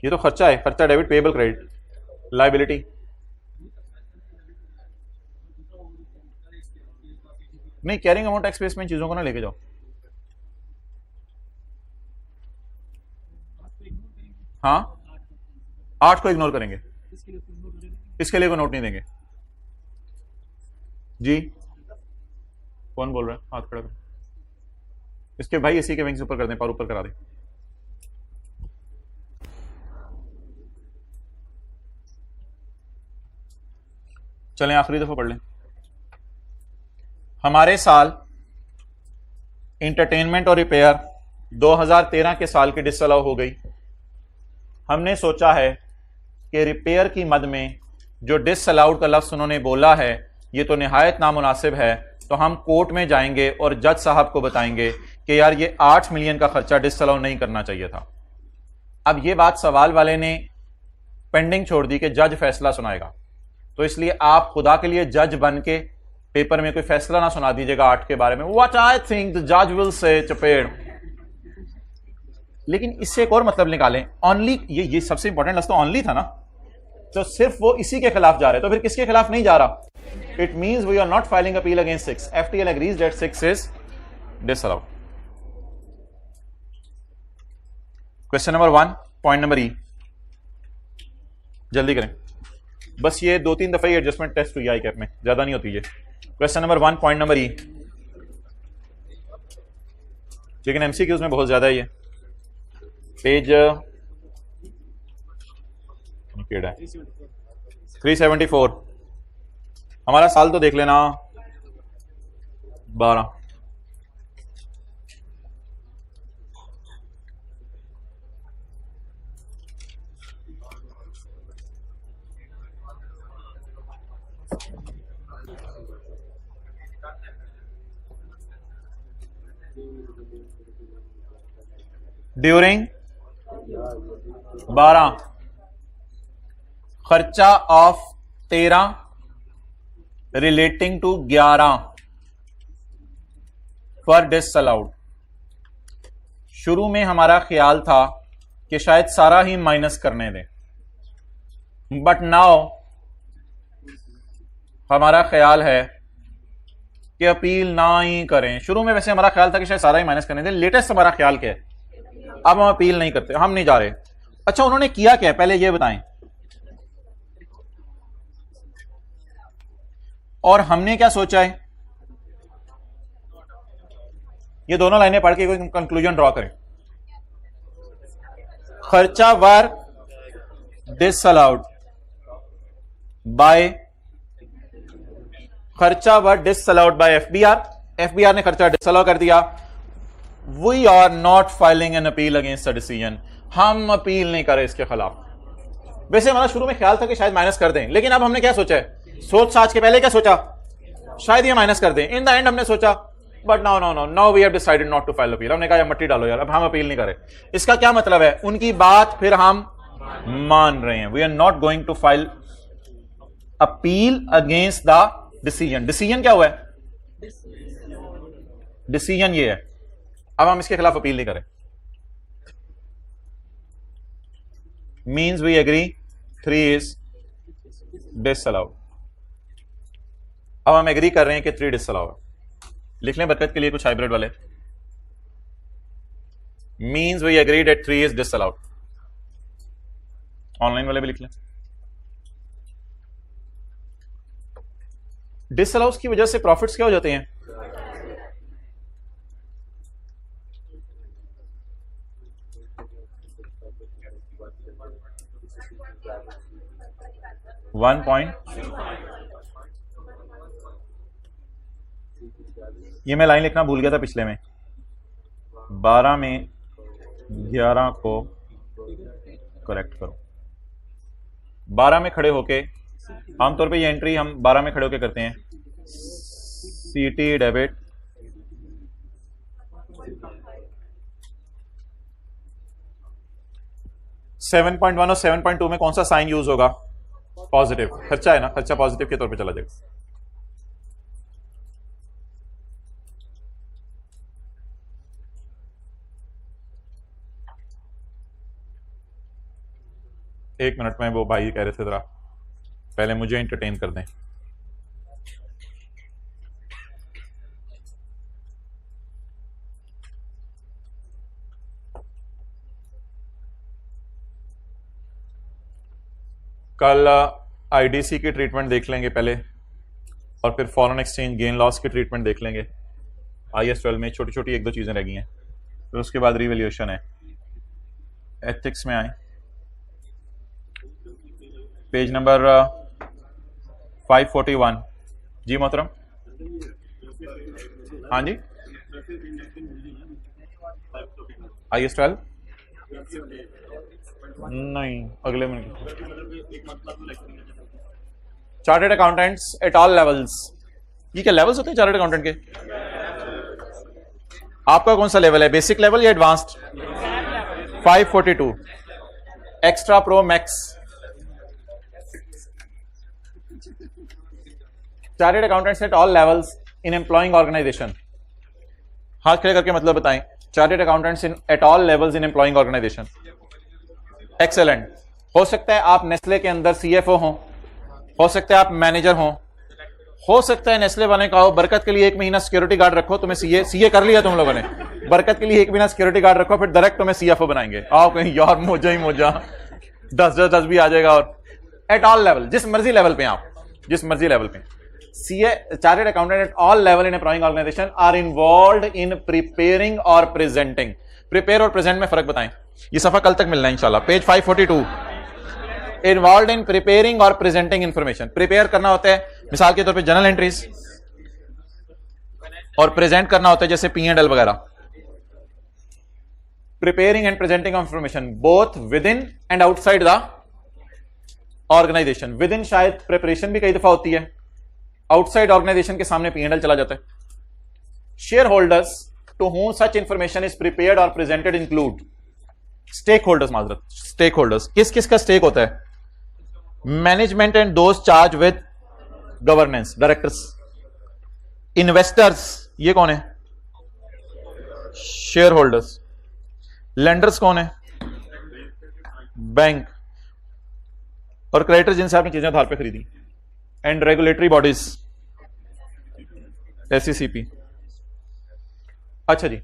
ये तो खर्चा है, खर्चा डेबिट पेएबल क्रेडिट लायबिलिटी। नहीं, कैरिंग अमाउंट टैक्स बेस में चीजों को ना लेके जाओ। हाँ, 8 को इग्नोर करेंगे, इसके लिए कोई नोट नहीं देंगे जी। कौन बोल रहा है? हाथ खड़ा कर इसके भाई, इसी के विंग से ऊपर कर दें, पर ऊपर करा दें। चलें आखिरी दफा पढ़ लें। हमारे साल एंटरटेनमेंट और रिपेयर 2013 के साल की डिसअलाउ हो गई। हमने सोचा है कि रिपेयर की मद में जो डिसअलाउड का लफ्ज उन्होंने बोला है ये तो निहायत नामुनासिब है, तो हम कोर्ट में जाएंगे और जज साहब को बताएंगे कि यार ये 8 मिलियन का खर्चा डिसअलाउ नहीं करना चाहिए था। अब ये बात सवाल वाले ने पेंडिंग छोड़ दी कि जज फैसला सुनाएगा, तो इसलिए आप खुदा के लिए जज बन के पेपर में कोई फैसला ना सुना दीजिएगा 8 के बारे में। व्हाट आई थिंक द जज विल से, चपेड़। लेकिन इससे एक और मतलब निकालें, ओनली ये सबसे इंपॉर्टेंट लफ्ज तो ओनली था ना, तो सिर्फ वो इसी के खिलाफ जा रहे, तो फिर किसके खिलाफ नहीं जा रहा? It means we are not filing appeal against 6। FTL agrees that 6 is disallowed. Question number 1, point number E, जल्दी करें, बस ये 2-3 दफा ही एडजस्टमेंट टेस्ट हुई आई कैप में, ज्यादा नहीं होती ये। क्वेश्चन नंबर 1, पॉइंट नंबर ई, लेकिन एमसीक्यूज में बहुत ज्यादा है ये। पेज 374। हमारा साल तो देख लेना 12। ड्यूरिंग 12, खर्चा of 13 relating to 11 for disallowed. शुरू में हमारा ख्याल था कि शायद सारा ही माइनस करने दें, बट नाउ हमारा ख्याल है कि अपील ना ही करें। शुरू में वैसे हमारा ख्याल था कि शायद सारा ही माइनस करने दें, लेटेस्ट हमारा ख्याल क्या है, अब हम अपील नहीं करते, हम नहीं जा रहे। अच्छा, उन्होंने किया क्या पहले ये बताएं, और हमने क्या सोचा है। ये दोनों लाइनें पढ़ के कोई कंक्लूजन ड्रॉ करें। खर्चा वर डिसअलाउड बाय, खर्चा were disallowed by FBR, FBR ने खर्चा डिसअलाउ कर दिया। We are not filing an appeal against a decision, हम अपील नहीं करें इसके खिलाफ। वैसे हमारा शुरू में ख्याल था कि शायद माइनस कर दें, लेकिन अब हमने क्या सोचा है, सोच साच के पहले क्या सोचा, शायद ये माइनस कर दें। इन द एंड हमने सोचा but now we have decided not to file appeal. हमने कहा मट्टी डालो यार, अब हम अपील नहीं करें। इसका क्या मतलब है, उनकी बात फिर हम मान रहे हैं। We are not going to file appeal against the decision. Decision क्या हुआ है, डिसीजन ये है, अब हम इसके खिलाफ अपील नहीं करें। Means we agree 3 is disallowed. अब हम एग्री कर रहे हैं कि 3 डिसअलाउड। लिख लें बरकत के लिए कुछ हाइब्रिड वाले। Means we agree that 3 is disallowed. Online वाले भी लिख लें। डिसअलाउस की वजह से प्रॉफिट्स क्या हो जाते हैं, ये मैं लाइन लिखना भूल गया था पिछले में। 12 में 11 को करेक्ट करो। 12 में खड़े होके, आमतौर पे ये एंट्री हम 12 में खड़े होके करते हैं। सीटी डेबिट 7.1 और 7.2 में कौन सा साइन यूज होगा, पॉजिटिव। खर्चा है ना, खर्चा पॉजिटिव के तौर पे चला जाएगा। एक मिनट में, वो भाई कह रहे थे जरा पहले मुझे एंटरटेन कर दें। कल आईडीसी की ट्रीटमेंट देख लेंगे पहले, और फिर फॉरेन एक्सचेंज गेन लॉस की ट्रीटमेंट देख लेंगे। IAS 12 में छोटी छोटी 1-2 चीजें रह गई हैं, फिर उसके बाद रिवैल्यूएशन है। एथिक्स में आए, पेज नंबर 541। जी मोहतरम, हाँ जी, IAS 12 नहीं, अगले minute. Chartered accountants at all levels, ये क्या लेवल्स होते हैं चार्टर्ड अकाउंटेंट के? आपका कौन सा लेवल है, बेसिक लेवल या advanced? 542 extra pro max. Chartered accountants at all levels in employing organization. हाथ खड़े करके मतलब बताएं, chartered accountants in at all levels in employing organization. Excellent. हो सकता है आप नेस्ले के अंदर CFO हो सकता है आप मैनेजर हो सकता है नेस्ले वाले का हो, बरकत के लिए 1 महीना सिक्योरिटी गार्ड रखो, तुम्हें सीए कर लिया तुम लोगों ने, बरकत के लिए 1 महीना सिक्योरिटी गार्ड रखो, फिर डायरेक्ट तुम्हें CFO बनाएंगे। आओ कहीं यार, मोजा ही मोजा, 10 भी आ जाएगा। और एट ऑल लेवल, जिस मर्जी लेवल पे आप, जिस मर्जी लेवल पे CA chartered accountant at all level in employing organization are involved in preparing और प्रेजेंटिंग। प्रिपेयर और प्रेजेंट में फर्क बताएं, ये सफा कल तक मिलना है इंशाल्लाह। पेज 542। इन्वॉल्व्ड इन प्रिपेयरिंग और प्रेजेंटिंग इंफॉर्मेशन। प्रिपेयर करना होता है मिसाल के तौर पे जर्नल एंट्रीज, और प्रेजेंट करना होता है जैसे P&L वगैरह। Preparing and presenting information both within and outside the organization. Within शायद प्रिपरेशन भी कई दफा होती है, आउटसाइड ऑर्गेनाइजेशन के सामने P&L चला जाता है। Shareholders to whom such information is prepared और प्रेजेंटेड इंक्लूड स्टेक होल्डर्स। माजरत, स्टेक होल्डर्स किस किस का स्टेक होता है? Management and those charge with governance, directors. Investors, ये कौन है? Share holders. लेंडर्स कौन है? बैंक। और क्रेडिटर जिनसे आपने चीजें आधार पे खरीदी। And regulatory bodies, SECP। अच्छा जी,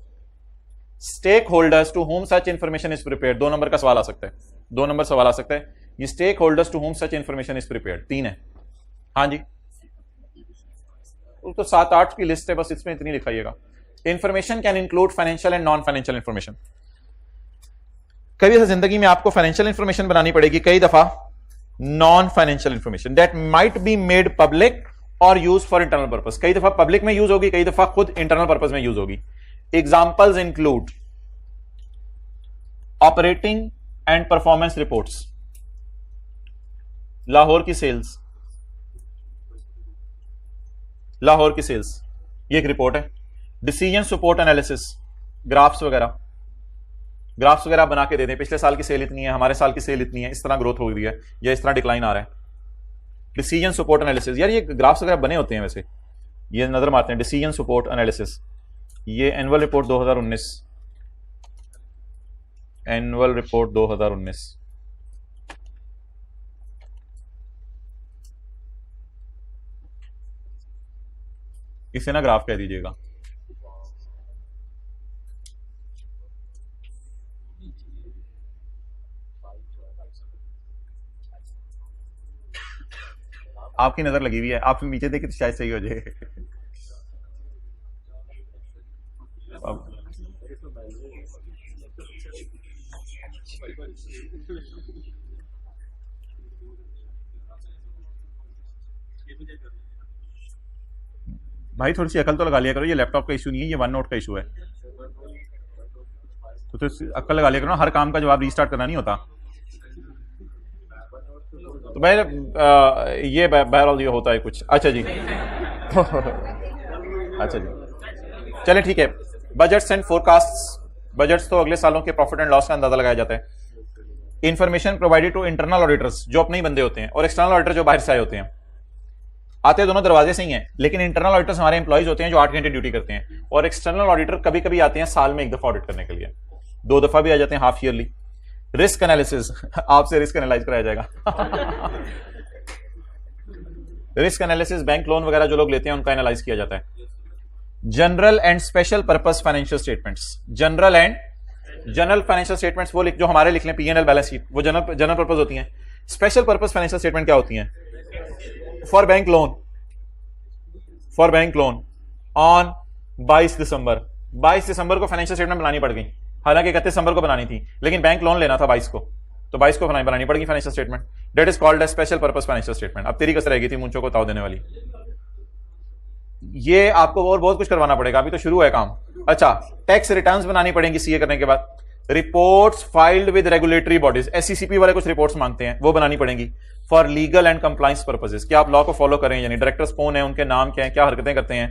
stakeholders to whom such information is prepared, 2 number का सवाल आ सकता है, 2 नंबर सवाल आ सकता है। ये stakeholders to whom such information is prepared 3 है। हाँ जी, तो 7-8 की लिस्ट है, बस इसमें इतनी लिखाइएगा। Information can include financial and non financial information. कभी ऐसा जिंदगी में आपको फाइनेंशियल इंफॉर्मेशन बनानी पड़ेगी, कई दफा non financial information that might be made public और यूज फॉर इंटरनल पर्पस। कई दफा पब्लिक में यूज होगी, कई दफा खुद इंटरनल पर्पस में यूज होगी। Examples include operating and performance reports, Lahore की सेल्स, लाहौर की सेल्स ये एक रिपोर्ट है। डिसीजन सपोर्ट एनालिसिस, ग्राफ्स वगैरह, ग्राफ्स वगैरह बना के दे दें, पिछले साल की सेल इतनी है, हमारे साल की सेल इतनी है, इस तरह ग्रोथ हो रही है या इस तरह डिक्लाइन आ रहा है। डिसीजन सपोर्ट एनालिसिस, यार ये ग्राफ्स वगैरह बने होते हैं वैसे, ये नजर मारते हैं। डिसीजन सपोर्ट एनालिसिस, ये एनुअल रिपोर्ट 2019, एनुअल रिपोर्ट 2019। इसे ना ग्राफ कह दीजिएगा। आपकी नजर लगी हुई है, आप नीचे देखिए तो शायद सही हो जाए। भाई थोड़ी सी अकल तो लगा लिया करो, ये लैपटॉप का इशू नहीं है, ये वन नोट का इशू है। तो अकल लगा लिया करो ना, हर काम का जवाब रीस्टार्ट करना नहीं होता। तो भाई ये बहरहाल ये होता है कुछ। अच्छा जी अच्छा जी, चलें ठीक है। बजट्स एंड फोरकास्ट्स, बजट्स तो अगले सालों के प्रॉफिट एंड लॉस का अंदाजा लगाया जाता है। Information provided to internal auditors, जो अपने ही बंदे होते हैं, और एक्सटर्नल ऑडिटर जो बाहर से आए होते हैं। आते दोनों दरवाजे से ही हैं, लेकिन इंटरनल ऑडिटर्स हमारे एम्प्लॉइज होते हैं जो 8 घंटे ड्यूटी करते हैं, और एक्सटर्नल ऑडिटर कभी कभी आते हैं साल में 1 दफा ऑडिट करने के लिए, 2 दफा भी आ जाते हैं हाफ ईयरली। रिस्क एनालिसिस, आपसे रिस्क एनालाइज कराया जाएगा। रिस्क एनालिसिस, बैंक लोन वगैरह जो लोग लेते हैं उनका एनालाइज किया जाता है। General and special purpose financial statements, general financial statements वो जो हमारे लिख लें, P&L बैलेंस शीट, वो जनरल पर्पस होती हैं। स्पेशल पर्पस फाइनेंशियल स्टेटमेंट क्या होती हैं? For bank loan, for bank loan on 22 दिसंबर, 22 दिसंबर को फाइनेंशियल स्टेटमेंट बनानी पड़ गई, हालांकि 31 दिसंबर को बनानी थी, लेकिन बैंक लोन लेना था 22 को, तो 22 को बनानी पड़ेगी financial statement. That is called as special purpose financial statement. अब तेरी कसर रह गई थी मुंचों को ताव देने वाली। ये आपको और बहुत कुछ करवाना पड़ेगा, अभी तो शुरू है काम। अच्छा, टैक्स रिटर्न्स बनानी पड़ेंगी सीए करने के बाद। Reports filed with regulatory bodies, SECP वाले कुछ रिपोर्ट्स मांगते हैं, वो बनानी पड़ेंगी for legal and compliance purposes. क्या आप लॉ को फॉलो करें, यानी डायरेक्टर्स कौन है, उनके नाम क्या है, क्या हरकतें करते हैं।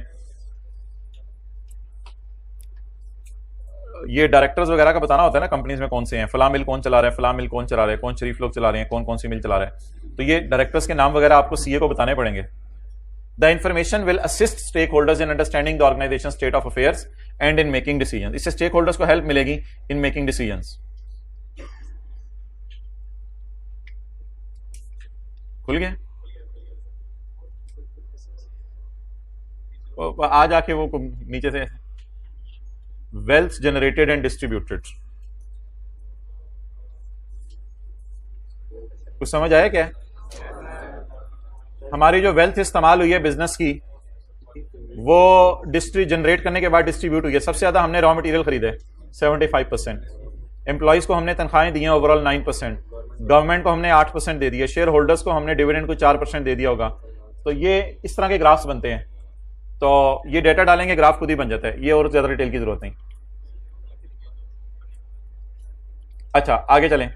ये डायरेक्टर्स वगैरह का बताना होता है ना, कंपनीज में कौन से हैं, फला मिल कौन चला रहा है, फला मिल कौन चला रहा है, कौन शरीफ लोग चला रहे हैं, कौन कौन सी मिल चला रहा है। तो ये डायरेक्टर्स के नाम वगैरह आपको सीए को बताने पड़ेंगे। The information will assist stakeholders in understanding the organization state of affairs and in making decision. इससे स्टेक होल्डर्स को हेल्प मिलेगी इन मेकिंग डिसीजंस। खुल गया? आज आके वो नीचे से वेल्थ जनरेटेड एंड डिस्ट्रीब्यूटेड, कुछ समझ आया क्या? हमारी जो वेल्थ इस्तेमाल हुई है बिजनेस की, वो जनरेट करने के बाद डिस्ट्रीब्यूट हुई है। सबसे ज्यादा हमने रॉ मटेरियल खरीदे 75%, एम्प्लॉइज को हमने तनख्वाहें दी हैं ओवरऑल 9%, गवर्नमेंट को हमने 8% दे दिया, शेयर होल्डर्स को हमने डिविडेंड को 4% दे दिया होगा। तो ये इस तरह के ग्राफ्स बनते हैं। तो ये डेटा डालेंगे, ग्राफ खुद ही बन जाता है, ये और ज्यादा डिटेल की जरूरत नहीं। अच्छा आगे चलें।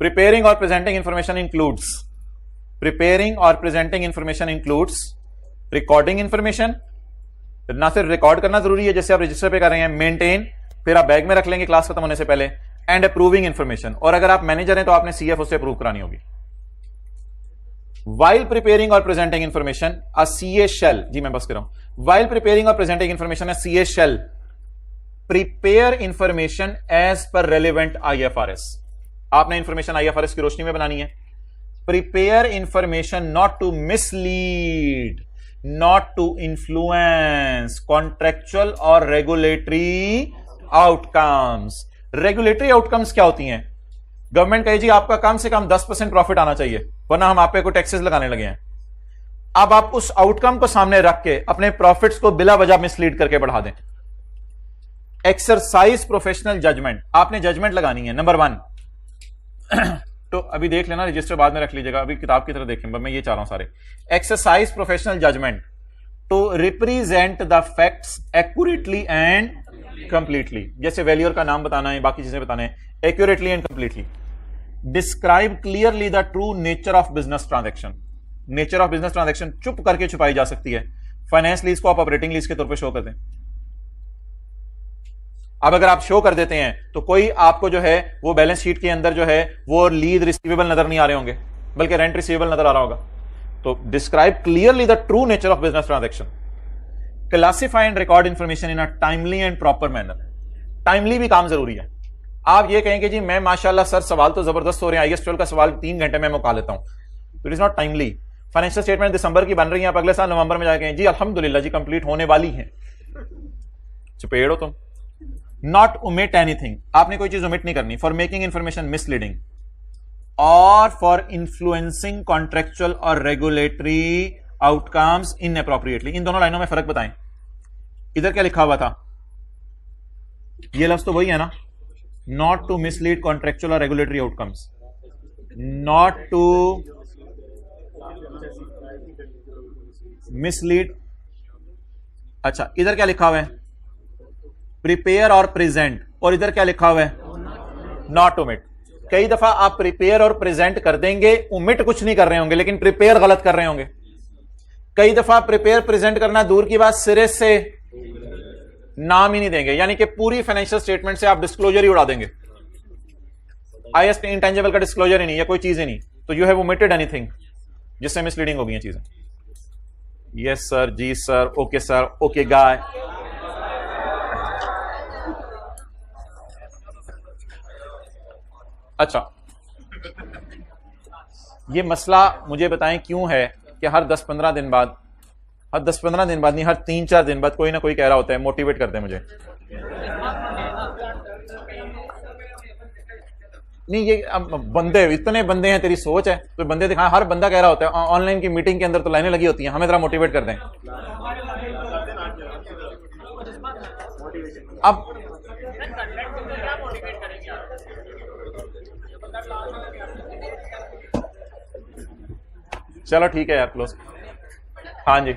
प्रिपेयरिंग और प्रेजेंटिंग इंफॉर्मेशन इंक्लूड्स प्रिपेयरिंग और presenting information includes recording information, ना सिर्फ रिकॉर्ड करना जरूरी है जैसे आप रजिस्टर पे कर रहे हैं, मेंटेन, फिर आप बैग में रख लेंगे क्लास खत्म होने से पहले, एंड अप्रूविंग इंफॉर्मेशन, और अगर आप मैनेजर हैं तो आपने सीएफओ से अप्रूव करानी होगी। While preparing or presenting information, a CA shall, जी मैं बस कर रहा हूं, while preparing or presenting information, a CA shall prepare information as per relevant IFRS. आपने इंफॉर्मेशन IFRS की रोशनी में बनानी है। Prepare information not to mislead, not to influence contractual or regulatory outcomes. Regulatory outcomes क्या होती हैं? गवर्नमेंट कहे जी आपका कम से कम 10% प्रॉफिट आना चाहिए वरना हम आप पे कोई टैक्सेस लगाने लगे हैं। अब आप उस आउटकम को सामने रख के अपने प्रॉफिट्स को बिला वजह मिसलीड करके बढ़ा दें। एक्सरसाइज प्रोफेशनल जजमेंट, आपने जजमेंट लगानी है नंबर 1। तो अभी देख लेना, रजिस्टर बाद में रख लीजिएगा, अभी किताब की तरह देखें, मैं ये चाह रहा हूं सारे। Exercise professional judgement to represent the facts accurately and completely, जैसे वैल्यूअर का नाम बताना है, बाकी चीजें बताना है, accurately and completely. Describe clearly the true nature of business transaction. Nature of business transaction चुप करके छुपाई जा सकती है, फाइनेंस लीज को आप ऑपरेटिंग लीज के तौर पे शो कर दें। अब अगर आप शो कर देते हैं तो कोई आपको जो है वो बैलेंस शीट के अंदर जो है वो लीज रिसीवेबल नजर नहीं आ रहे होंगे, बल्कि रेंट रिसीवेबल नजर आ रहा होगा। तो describe clearly the true nature of business transaction. Classify and record information in a timely and proper manner. Timely भी काम जरूरी है। आप ये कहेंगे जी मैं माशाल्लाह सर सवाल तो जबरदस्त हो रहे हैं, IAS 12 का सवाल 3 घंटे में मुका लेता हूं, तो it is not timely. Financial statement दिसंबर की बन रही है, आप अगले साल नवंबर में जाके जी अल्हम्दुलिल्लाह जी कंप्लीट होने वाली है, चुपेड़ो तुम। नॉट ओमिट एनीथिंग, आपने कोई चीज ओमिट नहीं करनी। फॉर मेकिंग इंफॉर्मेशन मिसलीडिंग और फॉर इन्फ्लुएंसिंग कॉन्ट्रेक्चुअल और रेगुलेटरी आउटकम्स इनअप्रोप्रिएटली। इन दोनों लाइनों में फर्क बताएं। इधर क्या लिखा हुआ था, ये लफ्ज तो वही है ना, नॉट टू मिसलीड कॉन्ट्रेक्चुअल और regulatory outcomes, not to mislead. अच्छा इधर क्या लिखा हुआ है, प्रिपेयर और प्रेजेंट, और इधर क्या लिखा हुआ है, नॉट ओमिट। कई दफा आप प्रिपेयर और प्रेजेंट कर देंगे, ओमिट कुछ नहीं कर रहे होंगे लेकिन प्रिपेयर गलत कर रहे होंगे। कई दफा प्रिपेयर प्रेजेंट करना दूर की बात, सिरे से नाम ही नहीं देंगे, यानी कि पूरी फाइनेंशियल स्टेटमेंट से आप डिस्क्लोजर ही उड़ा देंगे। IAS इंटेंजिबल का डिस्क्लोजर ही नहीं, या कोई चीज ही नहीं, तो यू हैव ओमिटेड एनीथिंग, जिससे मिसलीडिंग हो गई चीजें। यस सर, जी सर, ओके सर, ओके गाय। अच्छा ये मसला मुझे बताएं क्यों है कि हर 10-15 दिन बाद, हर 10-15 दिन बाद नहीं, हर 3-4 दिन बाद कोई ना कोई कह रहा होता है, मोटिवेट करते हैं मुझे। नहीं ये अब बंदे, इतने बंदे हैं, तेरी सोच है तो बंदे दिखा, हर बंदा कह रहा होता है। ऑनलाइन की मीटिंग के अंदर तो लाइनें लगी होती हैं, हमें जरा मोटिवेट कर दें। अब चलो ठीक है यार, क्लोज। हाँ जी